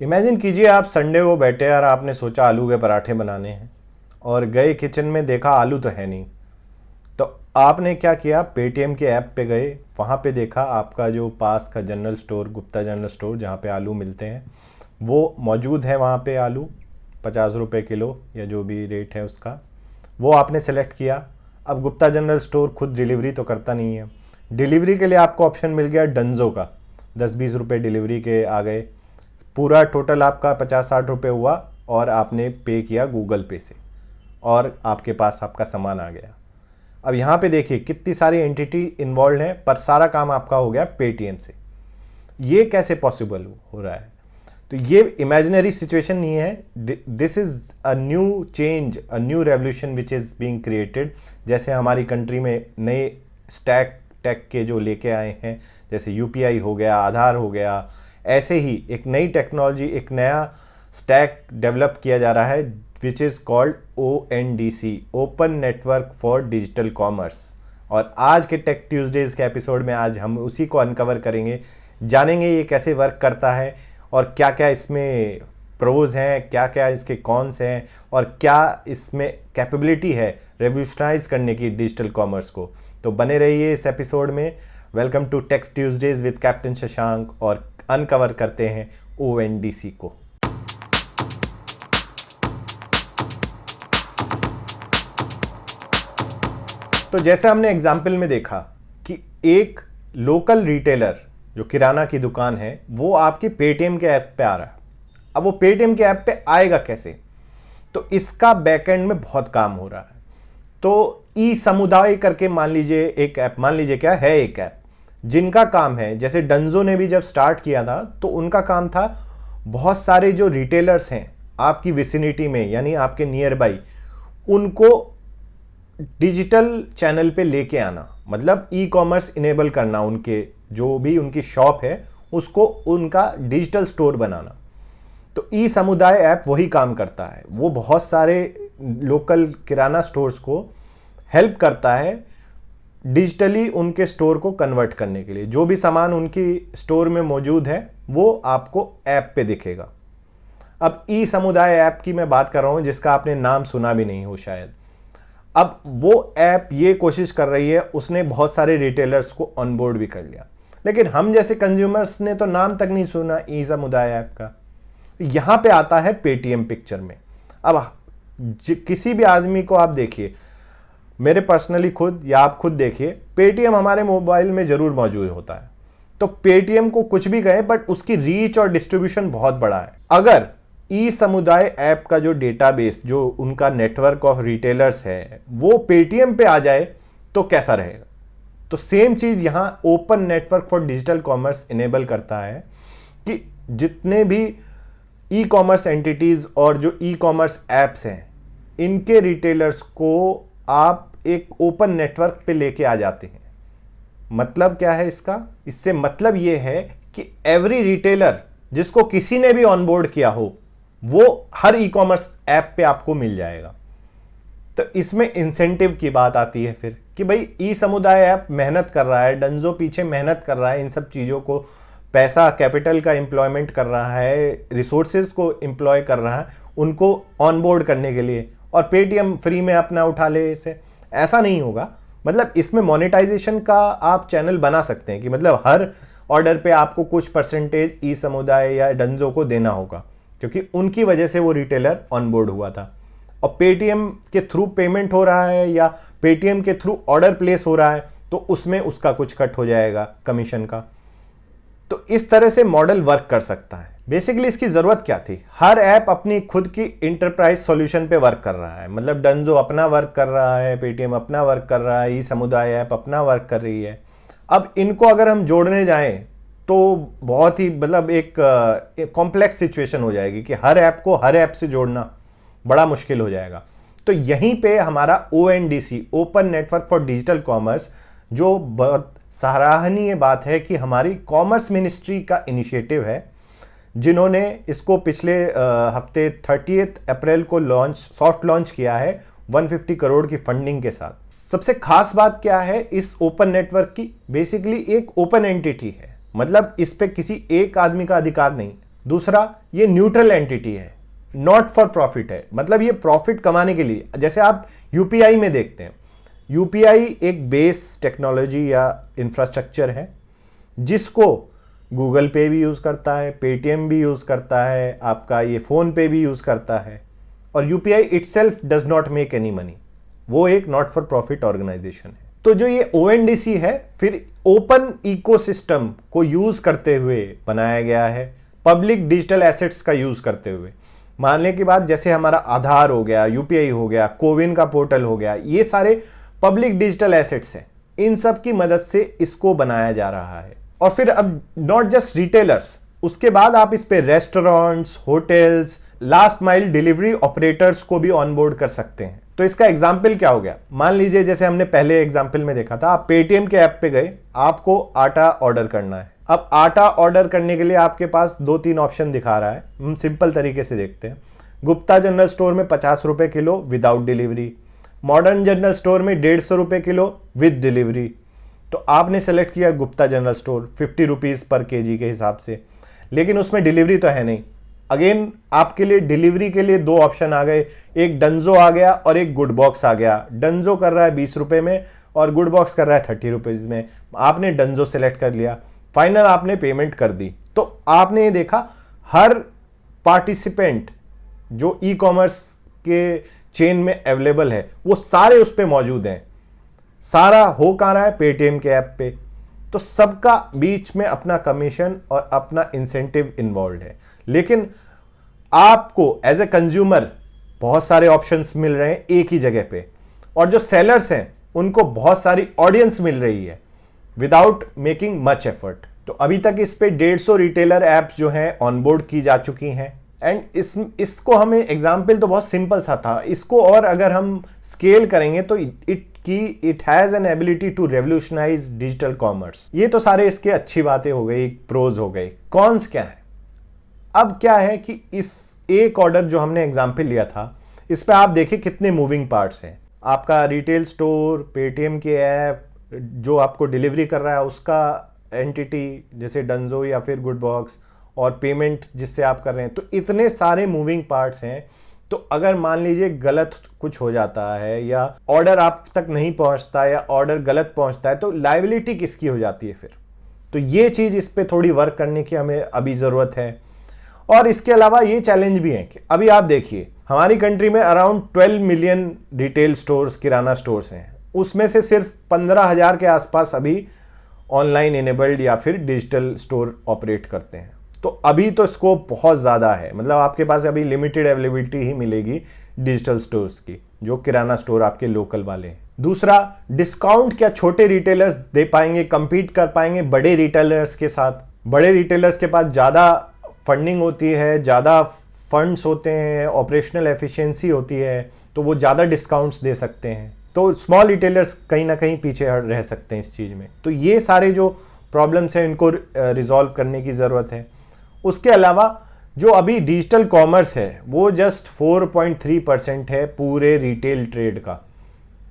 Imagine कीजिए आप Sunday को बैठे और आपने सोचा आलू के पराठे बनाने हैं और गए किचन में, देखा आलू तो है नहीं। तो आपने क्या किया, पेटीएम के ऐप पे गए, वहाँ पे देखा आपका जो पास का general store, Gupta general store, जहाँ पे आलू मिलते हैं वो मौजूद है। वहाँ पे आलू 50 रुपये किलो या जो भी रेट है उसका, वो आपने सेलेक्ट किया। अब गुप्ता जनरल स्टोर खुद डिलीवरी तो करता नहीं है, डिलीवरी के लिए आपको ऑप्शन मिल गया डंजो का। 10-20 रुपये डिलीवरी के आ गए, पूरा टोटल आपका 50-60 रुपये हुआ और आपने पे किया गूगल पे से और आपके पास आपका सामान आ गया। अब यहाँ पे देखिए कितनी सारी एंटिटी इन्वॉल्व हैं, पर सारा काम आपका हो गया पेटीएम से। ये कैसे पॉसिबल हो रहा है? तो ये इमेजिनरी सिचुएशन नहीं है, this is a new change, a new revolution which is being created. जैसे हमारी कंट्री में नए स्टैक टेक के जो लेके आए हैं, जैसे यूपीआई हो गया, आधार हो गया, ऐसे ही एक नई टेक्नोलॉजी, एक नया स्टैक डेवलप किया जा रहा है which is called ONDC, open network for digital commerce. और आज के टेक ट्यूजडेज के एपिसोड में आज हम उसी को अनकवर करेंगे, जानेंगे ये कैसे वर्क करता है और क्या क्या इसमें प्रोज हैं, क्या क्या इसके कॉन्स हैं और क्या इसमें कैपेबिलिटी है रेवोल्यूशनाइज करने की डिजिटल कॉमर्स को। तो बने रहिए इस एपिसोड में। Welcome to Tech Tuesdays with captain Shashank, और अनकवर करते हैं ONDC को। तो जैसे हमने एग्जाम्पल में देखा कि एक लोकल रिटेलर जो किराना की दुकान है वो आपके पेटीएम के ऐप पे आ रहा है। अब वो पेटीएम के ऐप पे आएगा कैसे? तो इसका बैकएंड में बहुत काम हो रहा है। तो ई समुदाय करके मान लीजिए एक ऐप, मान लीजिए क्या है, एक ऐप जिनका काम है, जैसे डंजो ने भी जब स्टार्ट किया था तो उनका काम था बहुत सारे जो रिटेलर्स हैं आपकी विसिनिटी में, यानी आपके नियर बाई, उनको डिजिटल चैनल पे लेके आना, मतलब ई कॉमर्स इनेबल करना, उनके जो भी उनकी शॉप है उसको उनका डिजिटल स्टोर बनाना। तो ई समुदाय ऐप वही काम करता है, वो बहुत सारे लोकल किराना स्टोर्स को हेल्प करता है डिजिटली उनके स्टोर को कन्वर्ट करने के लिए। जो भी सामान उनकी स्टोर में मौजूद है वो आपको ऐप पे दिखेगा। अब ई समुदाय ऐप की मैं बात कर रहा हूं जिसका आपने नाम सुना भी नहीं हो शायद। अब वो ऐप ये कोशिश कर रही है, उसने बहुत सारे रिटेलर्स को ऑनबोर्ड भी कर लिया, लेकिन हम जैसे कंज्यूमर्स ने तो नाम तक नहीं सुना ई समुदाय ऐप का। यहां पे आता है पेटीएम पिक्चर में। अब किसी भी आदमी को आप देखिए, मेरे पर्सनली खुद या आप खुद देखिए, पेटीएम हमारे मोबाइल में जरूर मौजूद होता है। तो पेटीएम को कुछ भी कहें बट उसकी रीच और डिस्ट्रीब्यूशन बहुत बड़ा है। अगर ई समुदाय ऐप का जो डेटाबेस, जो उनका नेटवर्क ऑफ रिटेलर्स है, वो पेटीएम पे आ जाए तो कैसा रहेगा? तो सेम चीज यहां open network for digital commerce enable करता है कि जितने भी ई कॉमर्स एंटिटीज और जो ई कॉमर्स ऐप्स हैं, इनके रिटेलर्स को आप एक ओपन नेटवर्क पे लेके आ जाते हैं। मतलब क्या है इसका? इससे मतलब ये है कि एवरी रिटेलर जिसको किसी ने भी ऑनबोर्ड किया हो वो हर ई कॉमर्स ऐप पे आपको मिल जाएगा। तो इसमें इंसेंटिव की बात आती है फिर कि भाई ई समुदाय ऐप मेहनत कर रहा है, डंजो पीछे मेहनत कर रहा है, इन सब चीज़ों को पैसा, कैपिटल का एम्प्लॉयमेंट कर रहा है, रिसोर्सेज को एम्प्लॉय कर रहा है उनको ऑनबोर्ड करने के लिए, और पेटीएम फ्री में अपना उठा ले इसे। ऐसा नहीं होगा। मतलब इसमें मोनेटाइजेशन का आप चैनल बना सकते हैं कि मतलब हर ऑर्डर पे आपको कुछ परसेंटेज ई समुदाय या डंजो को देना होगा, क्योंकि उनकी वजह से वो रिटेलर ऑनबोर्ड हुआ था। और पेटीएम के थ्रू पेमेंट हो रहा है या पेटीएम के थ्रू ऑर्डर प्लेस हो रहा है तो उसमें उसका कुछ कट हो जाएगा कमीशन का। तो इस तरह से मॉडल वर्क कर सकता है। बेसिकली इसकी जरूरत क्या थी? हर ऐप अपनी खुद की इंटरप्राइज सॉल्यूशन पे वर्क कर रहा है। मतलब डंजो अपना वर्क कर रहा है, पेटीएम अपना वर्क कर रहा है, ई समुदाय ऐप अपना वर्क कर रही है। अब इनको अगर हम जोड़ने जाएं तो बहुत ही मतलब एक कॉम्प्लेक्स सिचुएशन हो जाएगी कि हर ऐप को हर ऐप से जोड़ना बड़ा मुश्किल हो जाएगा। तो यहीं पे हमारा ONDC, open network for digital commerce, जो बहुत सराहनीय बात है कि हमारी कॉमर्स मिनिस्ट्री का इनिशिएटिव है, जिन्होंने इसको पिछले हफ्ते 30 अप्रैल को सॉफ्ट लॉन्च किया है 150 करोड़ की फंडिंग के साथ। सबसे खास बात क्या है इस ओपन नेटवर्क की? बेसिकली एक ओपन एंटिटी है, मतलब इस पे किसी एक आदमी का अधिकार नहीं, दूसरा, ये न्यूट्रल एंटिटी है, नॉट फॉर प्रॉफिट है, मतलब ये प्रॉफिट कमाने के लिए। जैसे आप यूपीआई में देखते हैं, यूपीआई एक बेस टेक्नोलॉजी या इंफ्रास्ट्रक्चर है जिसको गूगल पे भी यूज़ करता है, पेटीएम भी यूज़ करता है, आपका ये फ़ोन पे भी यूज़ करता है, और UPI itself does not make any money. वो एक नॉट फॉर प्रॉफिट ऑर्गेनाइजेशन है। तो जो ये ओएनडीसी है, फिर ओपन इकोसिस्टम को यूज़ करते हुए बनाया गया है, पब्लिक डिजिटल एसेट्स का यूज़ करते हुए। मानने की बात, जैसे हमारा आधार हो गया, यूपीआई हो गया, कोविन का पोर्टल हो गया, ये सारे पब्लिक डिजिटल एसेट्स हैं। इन सब की मदद से इसको बनाया जा रहा है। और फिर अब नॉट जस्ट रिटेलर्स, उसके बाद आप इस पे restaurants, hotels, last mile delivery operators को भी ऑनबोर्ड कर सकते हैं। तो इसका एग्जाम्पल क्या हो गया? मान लीजिए जैसे हमने पहले एग्जाम्पल में देखा था, आप पेटीएम के ऐप पे गए, आपको आटा ऑर्डर करना है। अब आटा ऑर्डर करने के लिए आपके पास 2-3 ऑप्शन दिखा रहा है। हम सिंपल तरीके से देखते हैं। गुप्ता जनरल स्टोर में 50 रुपए kilo without delivery, modern general store में 150 रुपए किलो विद डिलीवरी। तो आपने सेलेक्ट किया गुप्ता जनरल स्टोर, 50 रुपीज़ पर केजी के हिसाब से, लेकिन उसमें डिलीवरी तो है नहीं। अगेन आपके लिए डिलीवरी के लिए 2 ऑप्शन आ गए, एक डंजो आ गया और एक गुड बॉक्स आ गया। डंजो कर रहा है 20 रुपए में और गुड बॉक्स कर रहा है 30 रुपीज़ में। आपने डंजो सेलेक्ट कर लिया, फाइनल आपने पेमेंट कर दी। तो आपने ये देखा, हर पार्टिसिपेंट जो ई कॉमर्स के चेन में अवेलेबल है वो सारे उस पे मौजूद हैं। सारा हो कहाँ रहा है? पेटीएम के ऐप पे। तो सबका बीच में अपना कमीशन और अपना इंसेंटिव इन्वॉल्व है। लेकिन आपको एज ए कंज्यूमर बहुत सारे ऑप्शंस मिल रहे हैं एक ही जगह पे, और जो सेलर्स हैं उनको बहुत सारी ऑडियंस मिल रही है विदाउट मेकिंग मच एफर्ट। तो अभी तक इस पे 150 रिटेलर ऐप्स जो हैं ऑनबोर्ड की जा चुकी हैं। एंड इसको हमें एग्जाम्पल तो बहुत सिंपल सा था, इसको और अगर हम स्केल करेंगे तो it has an ability to revolutionise digital commerce. ये तो सारे इसके अच्छी बातें हो गई, प्रोज हो गई। कॉन्स क्या है? अब क्या है कि इस एक ऑर्डर जो हमने एग्जाम्पल लिया था, इस पे आप देखिए कितने मूविंग पार्ट्स हैं। आपका रिटेल स्टोर, पेटीएम के ऐप, जो आपको डिलीवरी कर रहा है उसका एंटिटी जैसे डंजो या फिर गुड बॉक्स, और पेमेंट जिससे आप कर रहे हैं। तो इतने सारे मूविंग पार्ट्स हैं। तो अगर मान लीजिए गलत कुछ हो जाता है या ऑर्डर आप तक नहीं पहुंचता या ऑर्डर गलत पहुंचता है, तो लायबिलिटी किसकी हो जाती है फिर? तो ये चीज़, इस पे थोड़ी वर्क करने की हमें अभी ज़रूरत है। और इसके अलावा ये चैलेंज भी है कि अभी आप देखिए हमारी कंट्री में अराउंड 12 मिलियन रिटेल स्टोर्स, किराना स्टोर्स हैं। उसमें से सिर्फ 15,000 के आसपास अभी ऑनलाइन इनेबल्ड या फिर डिजिटल स्टोर ऑपरेट करते हैं। तो अभी तो स्कोप बहुत ज़्यादा है, मतलब आपके पास अभी लिमिटेड अवेलेबिलिटी ही मिलेगी डिजिटल स्टोर्स की, जो किराना स्टोर आपके लोकल वाले हैं। दूसरा, डिस्काउंट क्या छोटे रिटेलर्स दे पाएंगे, compete कर पाएंगे बड़े रिटेलर्स के साथ? बड़े रिटेलर्स के पास ज़्यादा फंडिंग होती है, ज़्यादा फंड्स होते हैं, ऑपरेशनल एफिशिएंसी होती है, तो वो ज़्यादा डिस्काउंट्स दे सकते हैं। तो स्मॉल रिटेलर्स कहीं ना कहीं पीछे रह सकते हैं इस चीज़ में। तो ये सारे जो प्रॉब्लम्स हैं इनको रिजॉल्व करने की ज़रूरत है। उसके अलावा जो अभी डिजिटल कॉमर्स है वो जस्ट 4.3% है पूरे रिटेल ट्रेड का।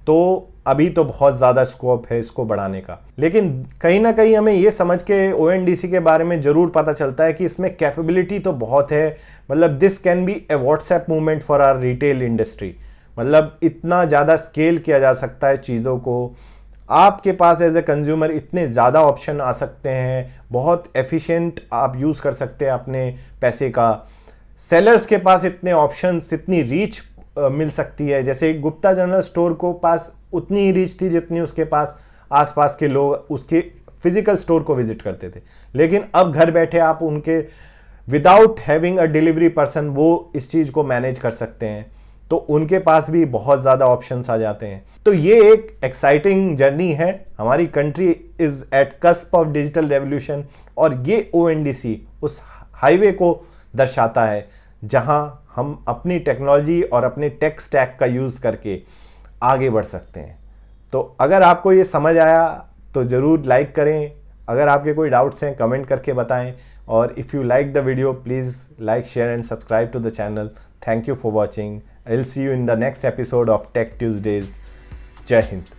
तो अभी तो बहुत ज़्यादा स्कोप है इसको बढ़ाने का। लेकिन कहीं ना कहीं हमें ये समझ के ओएनडीसी के बारे में ज़रूर पता चलता है कि इसमें कैपेबिलिटी तो बहुत है। मतलब this can be a WhatsApp movement for our retail industry. मतलब इतना ज़्यादा स्केल किया जा सकता है चीज़ों को। आपके पास एज ए कंज्यूमर इतने ज़्यादा ऑप्शन आ सकते हैं, बहुत एफिशिएंट आप यूज़ कर सकते हैं अपने पैसे का। सेलर्स के पास इतने ऑप्शंस, इतनी रीच मिल सकती है। जैसे गुप्ता जनरल स्टोर को पास उतनी ही रीच थी जितनी उसके पास आसपास के लोग उसके फिजिकल स्टोर को विजिट करते थे। लेकिन अब घर बैठे आप उनके without having a delivery person वो इस चीज़ को मैनेज कर सकते हैं। तो उनके पास भी बहुत ज़्यादा ऑप्शंस आ जाते हैं। तो ये एक एक्साइटिंग जर्नी है। हमारी country is at cusp of digital revolution, और ये ओएनडीसी उस हाईवे को दर्शाता है जहां हम अपनी टेक्नोलॉजी और अपने टेक स्टैक का यूज़ करके आगे बढ़ सकते हैं। तो अगर आपको ये समझ आया तो ज़रूर लाइक करें। अगर आपके कोई डाउट्स हैं कमेंट करके बताएं, और if you like the video please like, share and subscribe to the channel. Thank you for watching. I will see you in the next episode of Tech Tuesdays. जय हिंद।